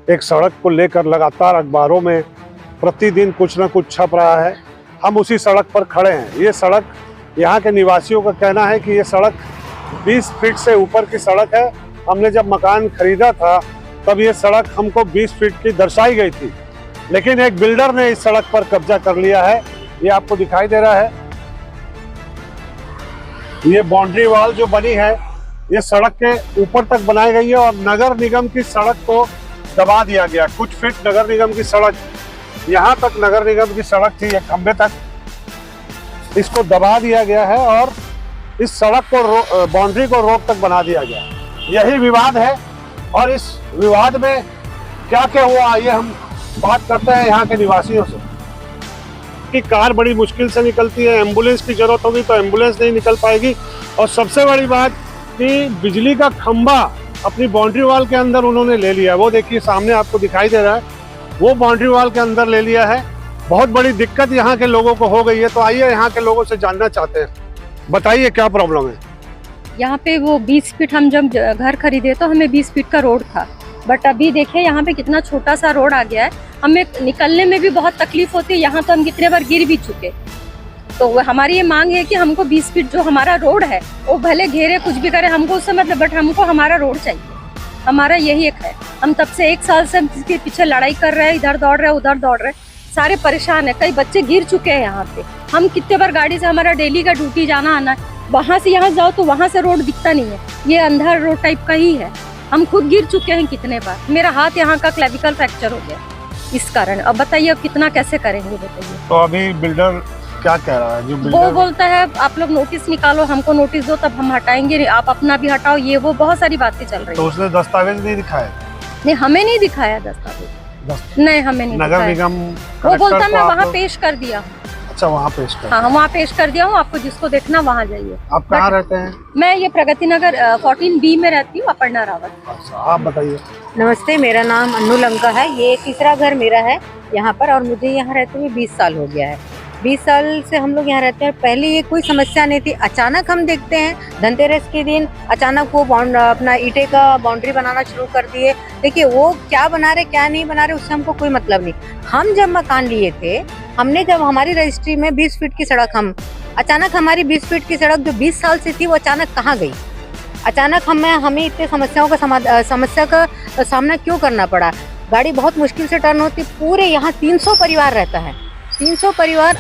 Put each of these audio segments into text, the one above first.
एक सड़क को लेकर लगातार अखबारों में प्रतिदिन कुछ न कुछ छप रहा है। हम उसी सड़क पर खड़े हैं। ये सड़क, यहाँ के निवासियों का कहना है कि ये सड़क 20 फीट से ऊपर की सड़क है। हमने जब मकान खरीदा था तब ये सड़क हमको 20 फीट की दर्शाई गई थी, लेकिन एक बिल्डर ने इस सड़क पर कब्जा कर लिया है। ये आपको दिखाई दे रहा है, ये बाउंड्री वॉल जो बनी है ये सड़क के ऊपर तक बनाई गई है और नगर निगम की सड़क को दबा दिया गया। कुछ फीट नगर निगम की सड़क, यहाँ तक नगर निगम की सड़क थी, एक खंबे तक, इसको दबा दिया गया है और इस सड़क को बाउंड्री को रोड तक बना दिया गया। यही विवाद है और इस विवाद में क्या क्या हुआ, आइए हम बात करते हैं यहाँ के निवासियों से। कि कार बड़ी मुश्किल से निकलती है, एम्बुलेंस की जरूरत होगी तो एम्बुलेंस नहीं निकल पाएगी, और सबसे बड़ी बात कि बिजली का खंबा अपनी बाउंड्री वॉल के अंदर उन्होंने ले लिया। वो देखिए सामने आपको दिखाई दे रहा है, वो बाउंड्री वॉल के अंदर ले लिया है। बहुत बड़ी दिक्कत यहाँ के लोगों को हो गई है। तो आइए यहाँ के लोगों से जानना चाहते हैं, बताइए क्या प्रॉब्लम है। यहाँ पे वो 20 फीट हम जब घर खरीदे तो हमें 20 फीट का रोड था, बट अभी देखिए यहाँ पे कितना छोटा सा रोड आ गया है। हमें निकलने में भी बहुत तकलीफ होती है। यहाँ तो हम कितने बार गिर भी चुके। तो हमारी ये मांग है कि हमको 20 फीट जो हमारा रोड है वो भले घेरे कुछ भी करे, हमको उससे मतलब, बट हमको हमारा रोड चाहिए। हमारा यही एक है। हम तब से 1 साल से हम इसके पीछे लड़ाई कर रहे हैं, इधर दौड़ रहे हैं उधर दौड़ रहे हैं, सारे परेशान है। कई बच्चे गिर चुके हैं यहाँ पे। हम कितने बार गाड़ी से, हमारा डेली का ड्यूटी जाना आना, वहाँ से यहाँ जाओ तो वहाँ से रोड दिखता नहीं है, ये अंधर रोड टाइप का ही है। हम खुद गिर चुके हैं कितने बार। मेरा हाथ यहाँ का क्लेविकल फ्रैक्चर हो गया इस कारण। अब बताइए अब कितना कैसे करेंगे बताइए। तो अभी बिल्डर क्या कह रहा है? जो वो बोलता है आप लोग नोटिस निकालो, हमको नोटिस दो तब हम हटाएंगे, आप अपना भी हटाओ, ये वो बहुत सारी बातें चल रही तो है। उसने दस्तावेज नहीं दिखाया? नहीं, हमें नहीं दिखाया दस्तावेज, नहीं हमें नहीं नगर दिखाया। निगम वो बोलता मैं वहाँ पेश कर दिया। अच्छा, वहाँ पेश कर? हाँ, वहाँ पेश कर दिया हूँ, आपको जिसको देखना वहाँ जाइए। आप कहाँ रहते हैं? मैं ये प्रगति नगर 14B में रहती हूँ, अपर्णा रावत। अच्छा, आप बताइए। नमस्ते, मेरा नाम अन्नू लंका है। ये तीसरा घर मेरा है यहाँ पर, और मुझे यहाँ रहते हुए 20 साल हो गया है। 20 साल से हम लोग यहाँ रहते हैं। पहले ये कोई समस्या नहीं थी। अचानक हम देखते हैं धनतेरस के दिन अचानक वो अपना ईंटे का बाउंड्री बनाना शुरू कर दिए। देखिए वो क्या बना रहे क्या नहीं बना रहे उससे हमको कोई मतलब नहीं। हम जब मकान लिए थे, हमने जब हमारी रजिस्ट्री में 20 फीट की सड़क, हम अचानक हमारी 20 फीट की सड़क जो 20 साल से थी वो अचानक कहाँ गई? अचानक हमें इतने समस्या का सामना क्यों करना पड़ा? गाड़ी बहुत मुश्किल से टर्न होती। पूरे यहाँ 300 परिवार रहता है। 300 परिवार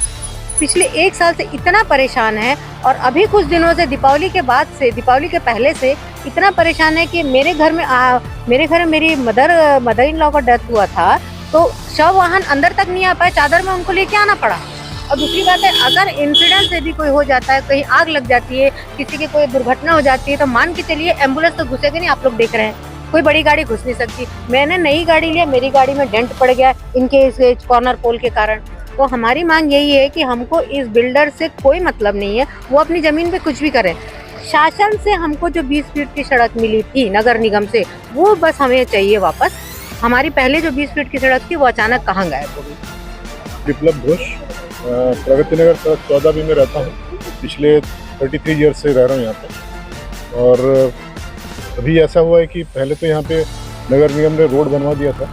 पिछले 1 साल से इतना परेशान है, और अभी कुछ दिनों से दीपावली के पहले से इतना परेशान है कि मेरे घर में मेरी मदर इन लॉ का डेथ हुआ था, तो शव वाहन अंदर तक नहीं आ पाए, चादर में उनको लेके आना पड़ा। और दूसरी बात है, अगर इंसिडेंट से भी कोई हो जाता है, कहीं आग लग जाती है, किसी की कोई दुर्घटना हो जाती है, तो मान के चलिए एम्बुलेंस तो घुसेगी नहीं। आप लोग देख रहे हैं कोई बड़ी गाड़ी घुस नहीं सकती। मैंने नई गाड़ी लिया, मेरी गाड़ी में डेंट पड़ गया इनके इस कॉर्नर पोल के कारण। तो हमारी मांग यही है कि हमको इस बिल्डर से कोई मतलब नहीं है, वो अपनी जमीन पे कुछ भी करे। शासन से हमको जो 20 फीट की सड़क मिली थी नगर निगम से, वो बस हमें चाहिए वापस। हमारी पहले जो 20 फीट की सड़क थी वो अचानक कहाँ गायब हो गई। विप्लव घोष, प्रगति नगर सड़क 14B में रहता हूँ। पिछले 33 ईयर से रह रहा हूँ यहाँ पे। और अभी ऐसा हुआ है कि पहले तो यहाँ पे नगर निगम ने रोड बनवा दिया था,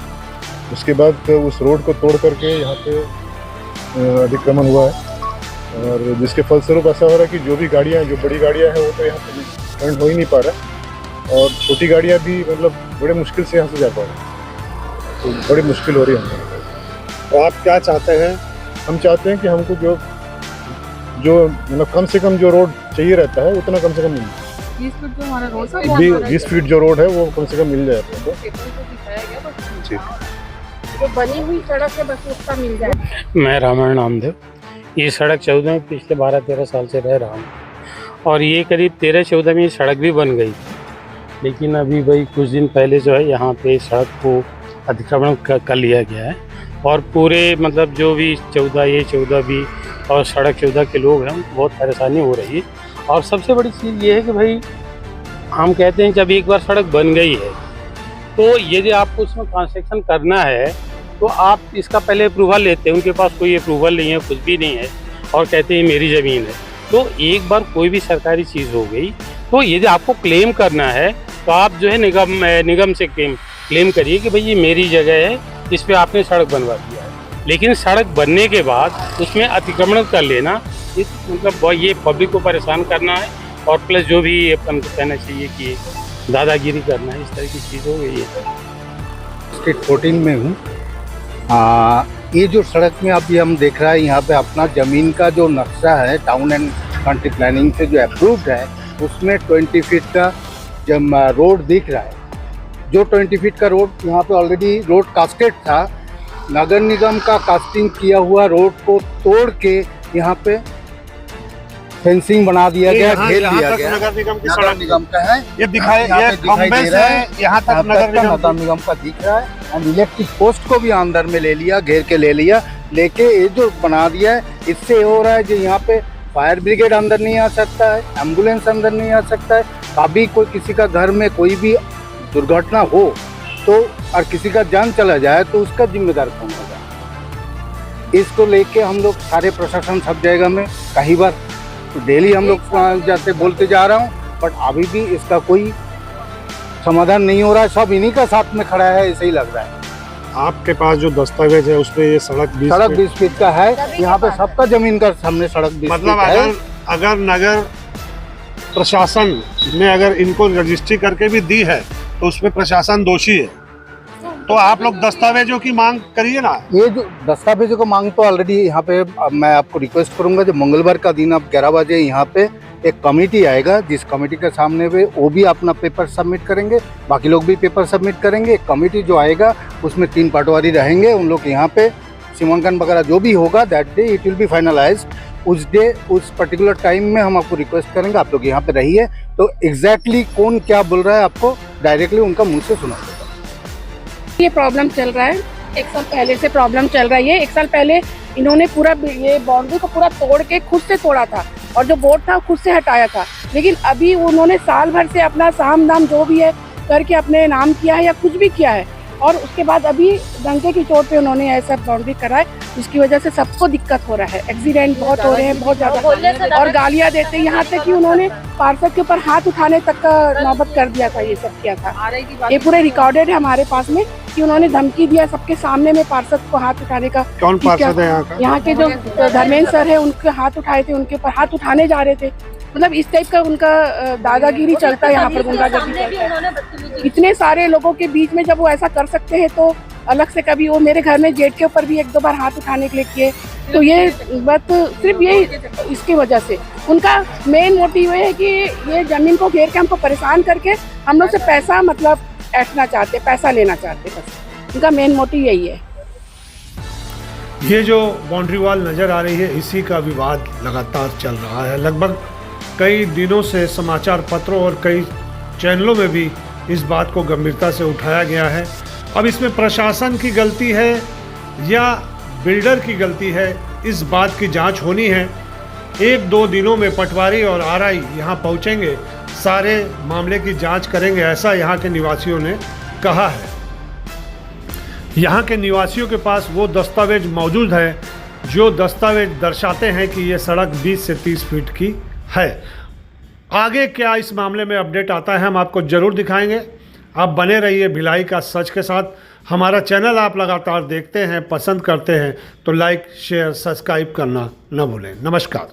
उसके बाद उस रोड को तोड़ करके यहाँ पे अतिक्रमण हुआ है, और जिसके फलस्वरूप ऐसा हो रहा है कि जो भी गाड़ियाँ, जो बड़ी गाड़ियाँ हैं वो तो यहाँ पे टर्न हो ही नहीं पा रहा, और छोटी गाड़ियाँ भी मतलब बड़े मुश्किल से यहाँ से जा पा रही हैं। तो बड़ी मुश्किल हो रही है हमें। तो आप क्या चाहते हैं? हम चाहते हैं कि हमको जो मतलब कम से कम जो रोड चाहिए रहता है उतना कम से कम मिल जाए। 20 फीट जो हमारा रोड है, 20 फीट जो रोड है वो कम से कम मिल जाए आपको। जो बनी हुई सड़क है बस उसका मिल जाए। मैं रामायण नामदेव, ये सड़क 14 में पिछले 12-13 साल से रह रहा हूँ, और ये करीब 13-14 में ये सड़क भी बन गई। लेकिन अभी भाई कुछ दिन पहले जो है यहाँ पे सड़क को अतिक्रमण कर लिया गया है, और पूरे मतलब जो भी 14A और सड़क 14 के लोग हैं उनको बहुत परेशानी हो रही है। और सबसे बड़ी चीज़ ये है कि भाई हम कहते हैं जब एक बार सड़क बन गई है तो यदि आपको उसमें कंस्ट्रक्शन करना है तो आप इसका पहले अप्रूवल लेते हैं। उनके पास कोई अप्रूवल नहीं है, कुछ भी नहीं है, और कहते हैं मेरी ज़मीन है। तो एक बार कोई भी सरकारी चीज़ हो गई तो यदि आपको क्लेम करना है तो आप जो है निगम से क्लेम क्लेम करिए कि भाई ये मेरी जगह है, इस पे आपने सड़क बनवा दिया है। लेकिन सड़क बनने के बाद उसमें अतिक्रमण कर लेना, इस मतलब ये पब्लिक को परेशान करना है, और प्लस जो भी अपन को कहना चाहिए कि दादागिरी करना है, इस तरह की चीज़ हो गई है। स्ट्रीट 14 में हूँ। ये जो सड़क में अभी हम देख रहे हैं, यहाँ पे अपना ज़मीन का जो नक्शा है टाउन एंड कंट्री प्लानिंग से जो अप्रूव्ड है, उसमें 20 फीट का जब रोड दिख रहा है। जो 20 फीट का रोड यहाँ पे ऑलरेडी रोड कास्टेड था, नगर निगम का कास्टिंग किया हुआ रोड को तोड़ के यहाँ पे फेंसिंग बना दिया गया, घेर दिया गया। नगर निगम की नगर सड़क निगम का है, ये दिखाई, यहाँ ये पे दिखाई खंबे दे से रहा है, यहाँ तक नगर निगम का दिख रहा है। एंड इलेक्ट्रिक पोस्ट को भी अंदर में ले लिया, घेर के ले लिया, लेके ये जो बना दिया है, इससे ये हो रहा है जो यहाँ पे फायर ब्रिगेड अंदर नहीं आ सकता है, एम्बुलेंस अंदर नहीं आ सकता है। कभी कोई किसी का घर में कोई भी दुर्घटना हो तो और किसी का जान चला जाए तो उसका जिम्मेदार कौन होगा। इसको लेके हम लोग सारे प्रशासन सब जगह में कई बार तो डेली हम लोग जाते बोलते जा रहा हूँ, बट अभी भी इसका कोई समाधान नहीं हो रहा है। सब इन्हीं का साथ में खड़ा है, ऐसे ही लग रहा है। आपके पास जो दस्तावेज है उसमें ये सड़क 20 फीट का है, यहाँ पे सबका जमीन का सामने सड़क 20 मतलब फीट है। अगर नगर प्रशासन ने अगर इनको रजिस्ट्री करके भी दी है तो उसमें प्रशासन दोषी है, तो आप लोग दस्तावेजों की मांग करिए ना। ये जो दस्तावेजों को मांग तो ऑलरेडी यहाँ पे मैं आपको रिक्वेस्ट करूंगा, जो मंगलवार का दिन आप 11 बजे यहाँ पे एक कमेटी आएगा, जिस कमेटी के सामने वे वो भी अपना पेपर सबमिट करेंगे, बाकी लोग भी पेपर सबमिट करेंगे। एक कमेटी जो आएगा उसमें 3 पटवारी रहेंगे, उन लोग यहाँ पे सीमांकन वगैरह जो भी होगा that day it will be finalize. उस डे उस पर्टिकुलर टाइम में हम आपको रिक्वेस्ट करेंगे आप लोग यहाँ पे रहिए, तो एग्जैक्टली कौन क्या बोल रहा है आपको डायरेक्टली उनका मुँह से सुना देगा। ये प्रॉब्लम चल रहा है, 1 साल पहले से प्रॉब्लम चल रही है। 1 साल पहले इन्होंने पूरा ये बाउंड्री को पूरा तोड़ के खुद से तोड़ा था, और जो बोर्ड था खुद से हटाया था। लेकिन अभी उन्होंने साल भर से अपना साम दाम जो भी है करके अपने नाम किया है या कुछ भी किया है, और उसके बाद अभी डंके की चोट पे उन्होंने ऐसा बाउंड्री करा है, जिसकी वजह से सबको दिक्कत हो रहा है। एक्सीडेंट बहुत हो रहे हैं, बहुत ज़्यादा, और गालियाँ देते हैं। यहाँ तक कि उन्होंने पार्षद के ऊपर हाथ उठाने तक का नौबत कर दिया था, ये सब किया था। ये पूरे रिकॉर्डेड है हमारे पास में कि उन्होंने धमकी दिया सबके सामने में पार्षद को हाथ उठाने का। कौन पार्षद है यहाँ का? यहाँ के जो धर्मेंद्र सर है, उनके हाथ उठाए थे, उनके ऊपर हाथ उठाने जा रहे थे। मतलब इस टाइप का उनका दादागिरी चलता है यहाँ पर, गुंडागर्दी चलता है। इतने सारे लोगों के बीच में जब वो ऐसा कर सकते हैं, तो अलग से कभी वो मेरे घर में जेठ के ऊपर भी 1-2 बार हाथ उठाने के लिए किए। तो ये बात सिर्फ ये इसकी वजह से उनका मेन मोटिव है कि ये जमीन को घेर के हमको परेशान करके हम लोग से पैसा मतलब ऐठना चाहते, पैसा लेना चाहते, बस उनका मेन मोटिव यही है। ये जो बाउंड्री वॉल नज़र आ रही है, इसी का विवाद लगातार चल रहा है। लगभग कई दिनों से समाचार पत्रों और कई चैनलों में भी इस बात को गंभीरता से उठाया गया है। अब इसमें प्रशासन की गलती है या बिल्डर की गलती है, इस बात की जांच होनी है। 1-2 दिनों में पटवारी और आरआई यहाँ पहुँचेंगे, सारे मामले की जांच करेंगे, ऐसा यहाँ के निवासियों ने कहा है। यहाँ के निवासियों के पास वो दस्तावेज मौजूद है जो दस्तावेज दर्शाते हैं कि ये सड़क 20 से 30 फीट की है। आगे क्या इस मामले में अपडेट आता है हम आपको ज़रूर दिखाएंगे। आप बने रहिए भिलाई का सच के साथ। हमारा चैनल आप लगातार देखते हैं, पसंद करते हैं तो लाइक, शेयर, सब्सक्राइब करना न भूलें। नमस्कार।